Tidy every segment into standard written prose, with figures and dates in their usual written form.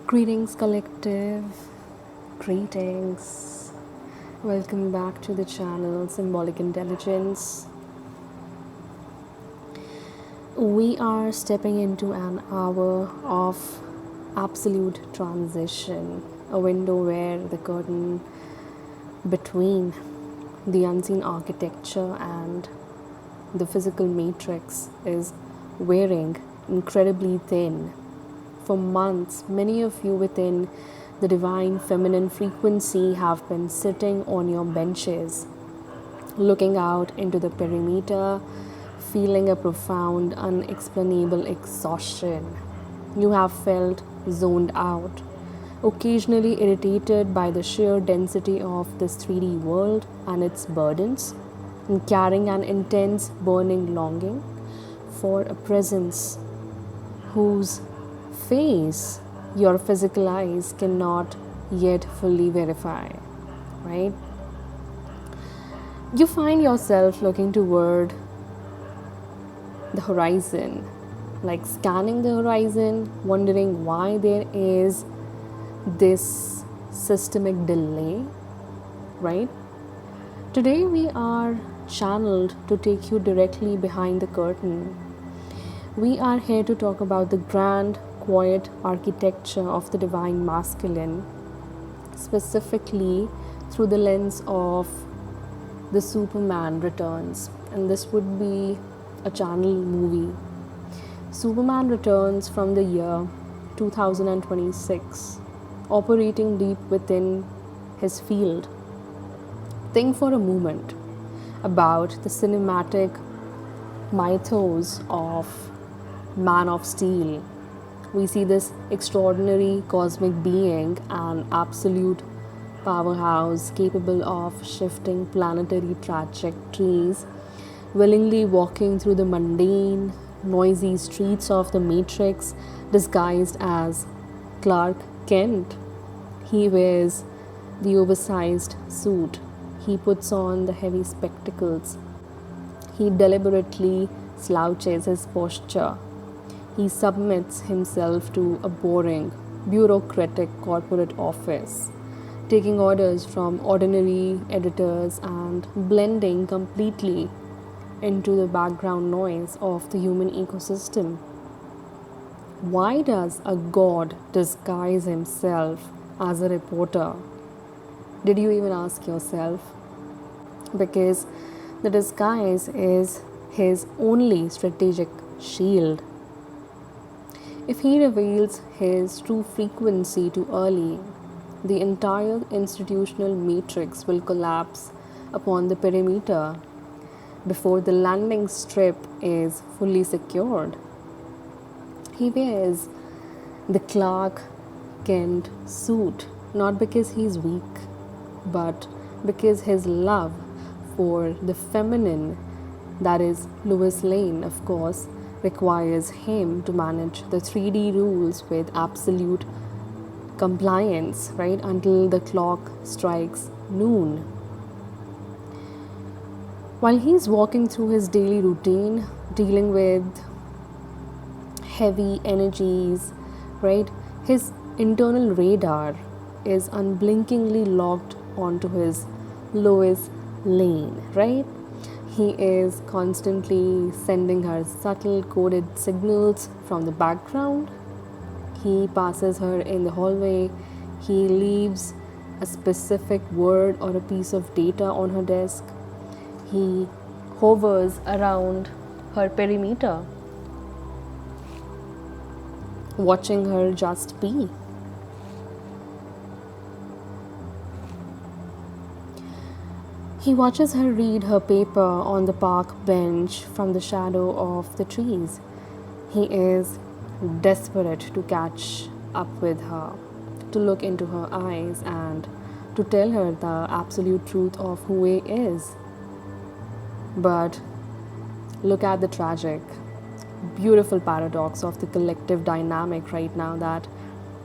Greetings, collective. Greetings. Welcome back to the channel Symbolic Intelligence. We are stepping into an hour of absolute transition, a window where the curtain between the unseen architecture and the physical matrix is wearing incredibly thin. For months, many of you within the divine feminine frequency have been sitting on your benches, looking out into the perimeter, feeling a profound, unexplainable exhaustion. You have felt zoned out, occasionally irritated by the sheer density of this 3D world and its burdens, and carrying an intense, burning longing for a presence whose face your physical eyes cannot yet fully verify, right? You find yourself looking toward the horizon, like scanning the horizon, wondering why there is this systemic delay, right? Today we are channeled to take you directly behind the curtain. We are here to talk about the grand, quiet architecture of the divine masculine, specifically through the lens of the Superman Returns. And this would be a channel movie. Superman returns from the year 2026, operating deep within his field. Think for a moment about the cinematic mythos of Man of Steel. We see this extraordinary cosmic being, an absolute powerhouse capable of shifting planetary trajectories, willingly walking through the mundane, noisy streets of the Matrix disguised as Clark Kent. He wears the oversized suit, he puts on the heavy spectacles, he deliberately slouches his posture. He submits himself to a boring, bureaucratic corporate office, taking orders from ordinary editors and blending completely into the background noise of the human ecosystem. Why does a god disguise himself as a reporter? Did you even ask yourself? Because the disguise is his only strategic shield. If he reveals his true frequency too early, the entire institutional matrix will collapse upon the perimeter before the landing strip is fully secured. He wears the Clark Kent suit not because he's weak, but because his love for the feminine, that is Lois Lane, of course, requires him to manage the 3D rules with absolute compliance, right, until the clock strikes noon. While he's walking through his daily routine, dealing with heavy energies, right, his internal radar is unblinkingly locked onto his Lois Lane, right? He is constantly sending her subtle coded signals from the background. He passes her in the hallway. He leaves a specific word or a piece of data on her desk. He hovers around her perimeter, watching her just be. He watches her read her paper on the park bench from the shadow of the trees. He is desperate to catch up with her, to look into her eyes and to tell her the absolute truth of who he is. But look at the tragic, beautiful paradox of the collective dynamic right now that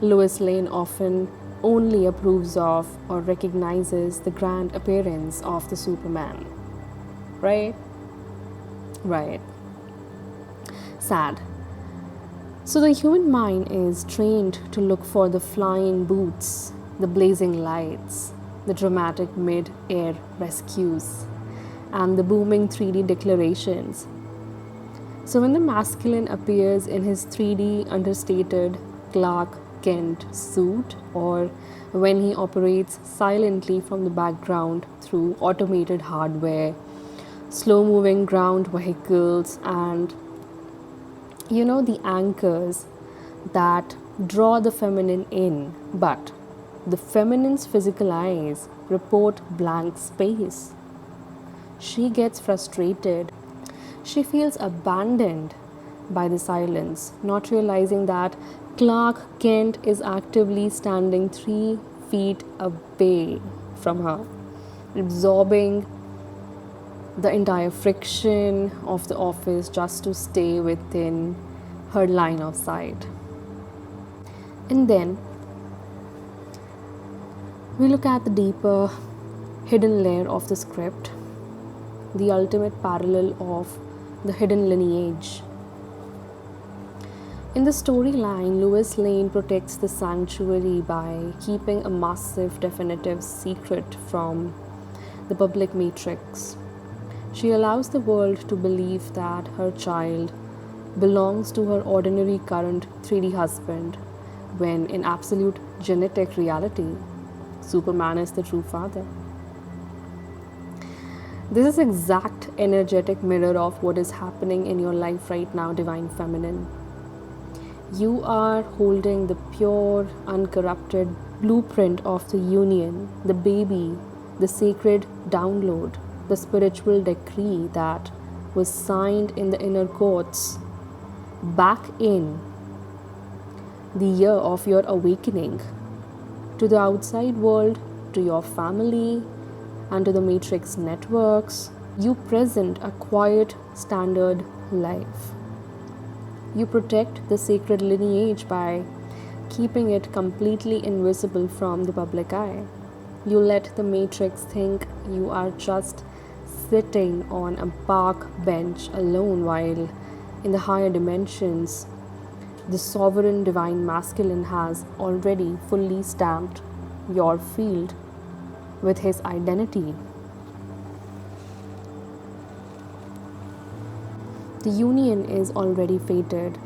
Lois Lane often only approves of or recognizes the grand appearance of the Superman. Right? Right. Sad. So the human mind is trained to look for the flying boots, the blazing lights, the dramatic mid-air rescues, and the booming 3D declarations. So when the masculine appears in his 3D understated Clark Kent suit, or when he operates silently from the background through automated hardware, slow moving ground vehicles, and the anchors that draw the feminine in, but the feminine's physical eyes report blank space. She gets frustrated. She feels abandoned by the silence, not realizing that Clark Kent is actively standing 3 feet away from her, absorbing the entire friction of the office just to stay within her line of sight. And then we look at the deeper hidden layer of the script, the ultimate parallel of the hidden lineage. In the storyline, Lois Lane protects the sanctuary by keeping a massive definitive secret from the public matrix. She allows the world to believe that her child belongs to her ordinary current 3D husband, when in absolute genetic reality, Superman is the true father. This is exact energetic mirror of what is happening in your life right now, Divine Feminine. You are holding the pure, uncorrupted blueprint of the union, the baby, the sacred download, the spiritual decree that was signed in the inner courts back in the year of your awakening, to the outside world, to your family, and to the matrix networks. You present a quiet, standard life. You protect the sacred lineage by keeping it completely invisible from the public eye. You let the matrix think you are just sitting on a park bench alone, while in the higher dimensions, the sovereign divine masculine has already fully stamped your field with his identity. The union is already fated.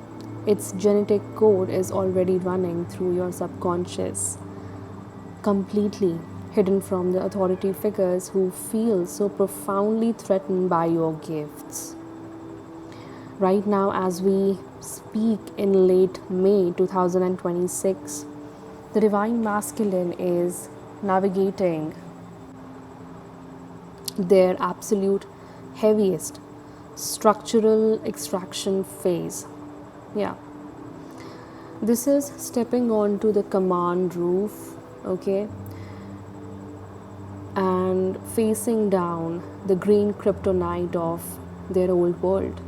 Its genetic code is already running through your subconscious, completely hidden from the authority figures who feel so profoundly threatened by your gifts. Right now, as we speak in late May 2026, the divine masculine is navigating their absolute heaviest structural extraction phase. Yeah. This is stepping onto the command roof, okay, and facing down the green kryptonite of their old world.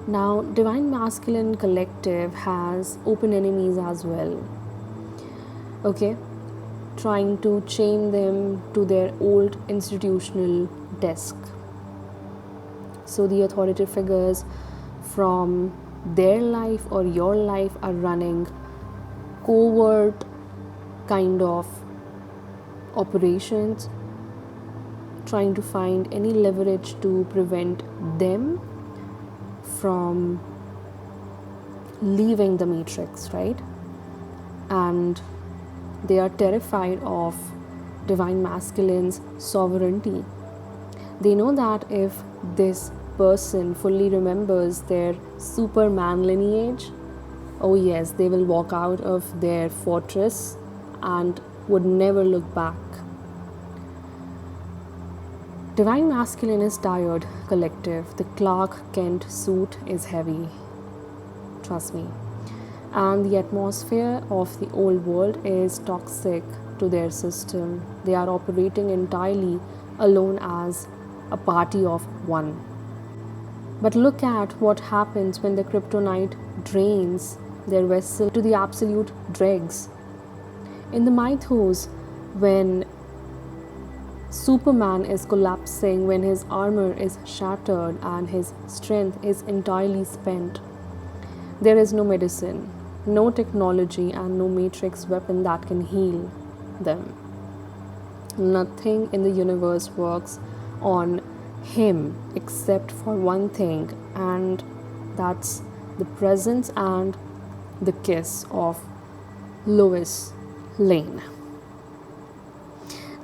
Now, Divine Masculine Collective has open enemies as well, okay, trying to chain them to their old institutional desk. So the authoritative figures from their life or your life are running covert kind of operations, trying to find any leverage to prevent them from leaving the matrix, right? And they are terrified of Divine Masculine's sovereignty. They know that if this person fully remembers their Superman lineage, oh yes, they will walk out of their fortress and would never look back. Divine Masculine is tired, collective. The Clark Kent suit is heavy. Trust me. And the atmosphere of the old world is toxic to their system. They are operating entirely alone as a party of one. But look at what happens when the kryptonite drains their vessel to the absolute dregs. In the mythos, when Superman is collapsing when his armor is shattered and his strength is entirely spent. There is no medicine, no technology, and no matrix weapon that can heal them. Nothing in the universe works on him except for one thing, and that's the presence and the kiss of Lois Lane.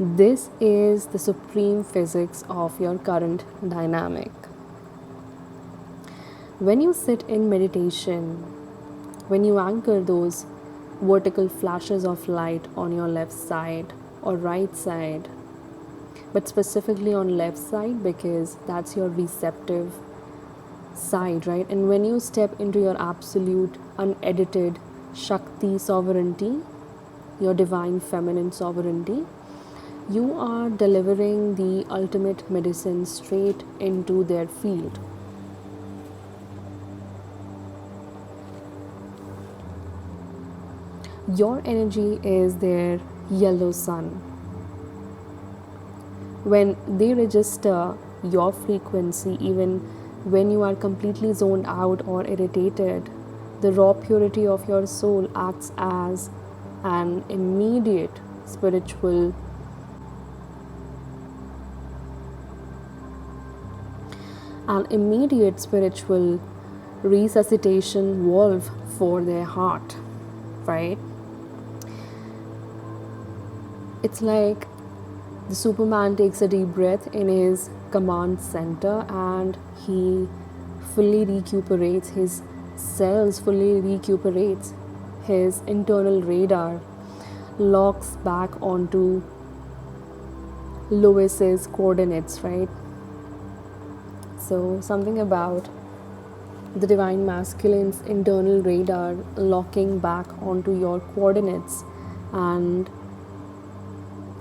This is the supreme physics of your current dynamic. When you sit in meditation, when you anchor those vertical flashes of light on your left side or right side, but specifically on left side because that's your receptive side, right? And when you step into your absolute unedited Shakti sovereignty, your divine feminine sovereignty, you are delivering the ultimate medicine straight into their field. Your energy is their yellow sun. When they register your frequency, even when you are completely zoned out or irritated, the raw purity of your soul acts as an immediate spiritual resuscitation valve for their heart, right? It's like the Superman takes a deep breath in his command center and he fully recuperates his cells, fully recuperates his internal radar, locks back onto Lois's coordinates, right? So something about the divine masculine's internal radar locking back onto your coordinates, and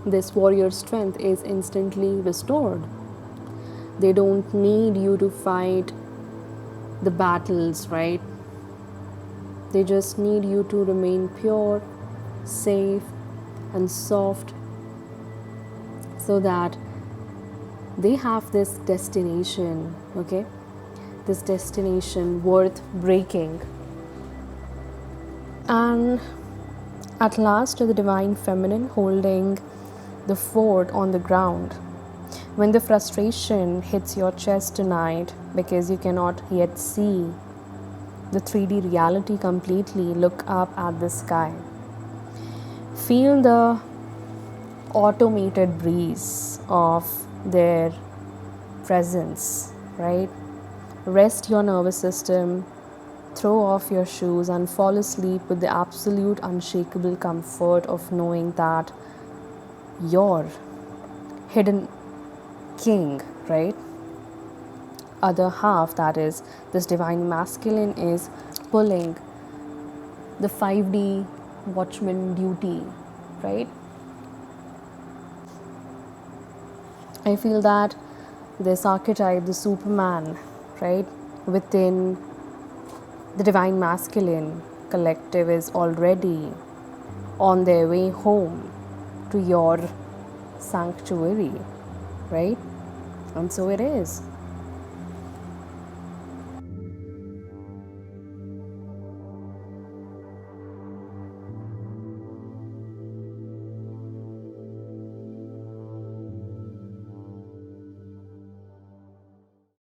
this warrior strength is instantly restored. They don't need you to fight the battles, right? They just need you to remain pure, safe, and soft, so that they have this destination, okay? This destination worth breaking. And at last, the divine feminine holding the fort on the ground. When the frustration hits your chest tonight because you cannot yet see the 3D reality completely, look up at the sky. Feel the automated breeze of their presence, right? Rest your nervous system, throw off your shoes, and fall asleep with the absolute unshakable comfort of knowing that your hidden king, right? Other half, that is, this divine masculine, is pulling the 5D watchman duty, right? I feel that this archetype, the Superman, right, within the divine masculine collective is already on their way home to your sanctuary, right? And so it is.